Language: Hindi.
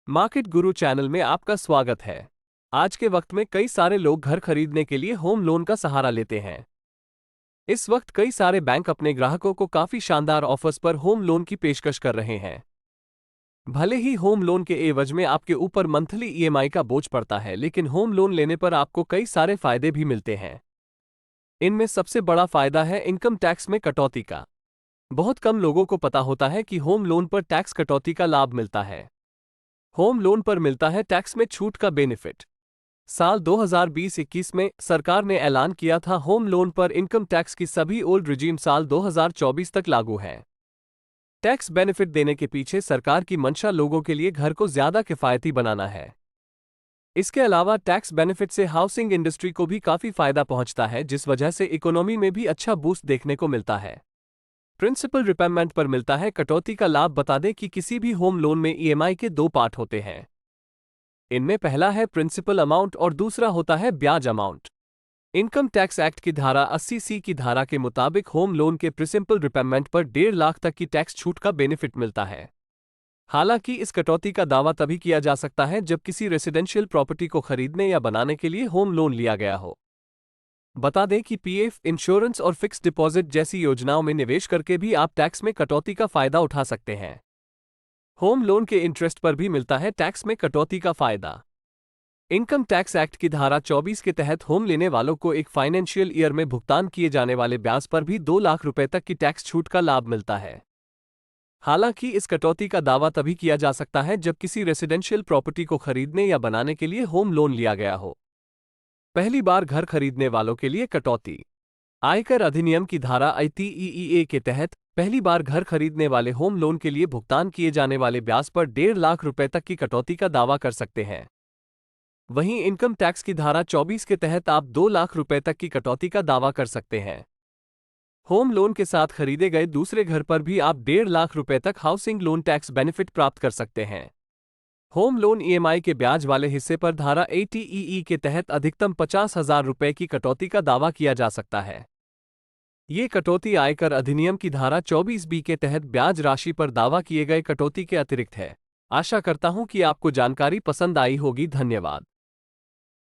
मार्केट गुरु चैनल में आपका स्वागत है। आज के वक्त में कई सारे लोग घर खरीदने के लिए होम लोन का सहारा लेते हैं। इस वक्त कई सारे बैंक अपने ग्राहकों को काफी शानदार ऑफर्स पर होम लोन की पेशकश कर रहे हैं। भले ही होम लोन के एवज में आपके ऊपर मंथली ईएमआई का बोझ पड़ता है, लेकिन होम लोन लेने पर आपको कई सारे फायदे भी मिलते हैं। इनमें सबसे बड़ा फायदा है इनकम टैक्स में कटौती का। बहुत कम लोगों को पता होता है कि होम लोन पर टैक्स कटौती का लाभ मिलता है। होम लोन पर मिलता है टैक्स में छूट का बेनिफिट। साल 2020-21 में सरकार ने ऐलान किया था होम लोन पर इनकम टैक्स की सभी ओल्ड रिजीम साल 2024 तक लागू है। टैक्स बेनिफिट देने के पीछे सरकार की मंशा लोगों के लिए घर को ज्यादा किफायती बनाना है। इसके अलावा टैक्स बेनिफिट से हाउसिंग इंडस्ट्री को भी काफी फायदा पहुंचता है, जिस वजह से इकोनॉमी में भी अच्छा बूस्ट देखने को मिलता है। प्रिंसिपल रिपेमेंट पर मिलता है कटौती का लाभ। बता दें कि किसी भी होम लोन में ईएमआई के दो पार्ट होते हैं। इनमें पहला है प्रिंसिपल अमाउंट और दूसरा होता है ब्याज अमाउंट। इनकम टैक्स एक्ट की धारा 80C की धारा के मुताबिक होम लोन के प्रिंसिपल रिपेमेंट पर 1.5 लाख तक की टैक्स छूट का बेनिफिट मिलता है। हालांकि इस कटौती का दावा तभी किया जा सकता है जब किसी रेसिडेंशियल प्रॉपर्टी को खरीदने या बनाने के लिए होम लोन लिया गया हो। बता दें कि पीएफ, इंश्योरेंस और फिक्स डिपॉजिट जैसी योजनाओं में निवेश करके भी आप टैक्स में कटौती का फायदा उठा सकते हैं। होम लोन के इंटरेस्ट पर भी मिलता है टैक्स में कटौती का फायदा। इनकम टैक्स एक्ट की धारा 24 के तहत होम लेने वालों को एक फाइनेंशियल ईयर में भुगतान किए जाने वाले ब्याज पर भी 2 लाख रुपए तक की टैक्स छूट का लाभ मिलता है। हालांकि इस कटौती का दावा तभी किया जा सकता है जब किसी रेसिडेंशियल प्रॉपर्टी को खरीदने या बनाने के लिए होम लोन लिया गया हो। पहली बार घर खरीदने वालों के लिए कटौती। आयकर अधिनियम की धारा 80E के तहत पहली बार घर खरीदने वाले होम लोन के लिए भुगतान किए जाने वाले ब्याज पर 1.5 लाख रुपए तक की कटौती का दावा कर सकते हैं। वहीं इनकम टैक्स की धारा 24 के तहत आप 2 लाख रुपए तक की कटौती का दावा कर सकते हैं। होम लोन के साथ खरीदे गए दूसरे घर पर भी आप 1.5 लाख रुपए तक हाउसिंग लोन टैक्स बेनिफिट प्राप्त कर सकते हैं। होम लोन ईएमआई के ब्याज वाले हिस्से पर धारा 80E के तहत अधिकतम 50,000 रुपए की कटौती का दावा किया जा सकता है। ये कटौती आयकर अधिनियम की धारा 24B के तहत ब्याज राशि पर दावा किए गए कटौती के अतिरिक्त है। आशा करता हूं कि आपको जानकारी पसंद आई होगी। धन्यवाद।